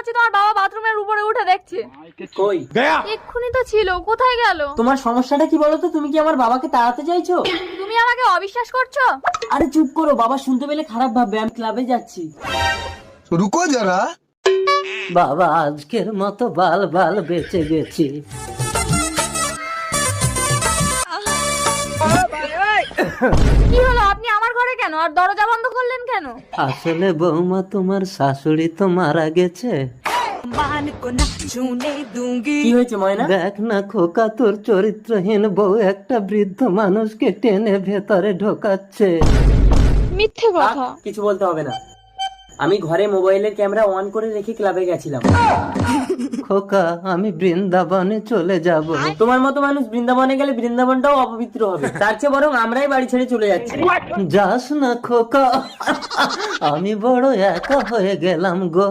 পাচ্ছি তোমার বাবা বাথরুমের উপরে উঠে দেখছে। কই? এক্ষুনি তো ছিল, কোথায় গেল? তোমার সমস্যাটা কি বলো তো? তুমি কি আমার বাবাকে তাড়াতে চাইছো? তুমি আমাকে অবিশ্বাস করছো? আরে চুপ করো, বাবা শুনতে পেলে খারাপ ভাববে। আমি ক্লাবে যাচ্ছি। रुको जरा। বাবা আজকের মতো বাল বাল বেঁচে গেছি। কি হলো, আপনি আমার ঘরে কেন আর দরজা বন্ধ করলেন কেন? আসলে বৌমা, তোমার শাশুড়ি তো মারা গেছে। কি হয়েছে ময়না? দেখ না খোকা, তোর চরিত্রহীন বউ একটা বৃদ্ধ মানুষকে টেনে ভেতরে ঢোকাচ্ছে। মিথ্যে কথা। কিছু বলতে হবে না, আমি ঘরে মোবাইলের ক্যামেরা অন করে রেখে ক্লাবে গেছিলাম। খোকা, আমি বৃন্দাবনে চলে যাব। তোমার মতো মানুষ বৃন্দাবনে গেলে বৃন্দাবনটাও অপবিত্র হবে। তার চেয়ে বরং আমরাই বাড়ি ছেড়ে চলে যাচ্ছি। যাস না খোকা, আমি বড় একা হয়ে গেলাম গো।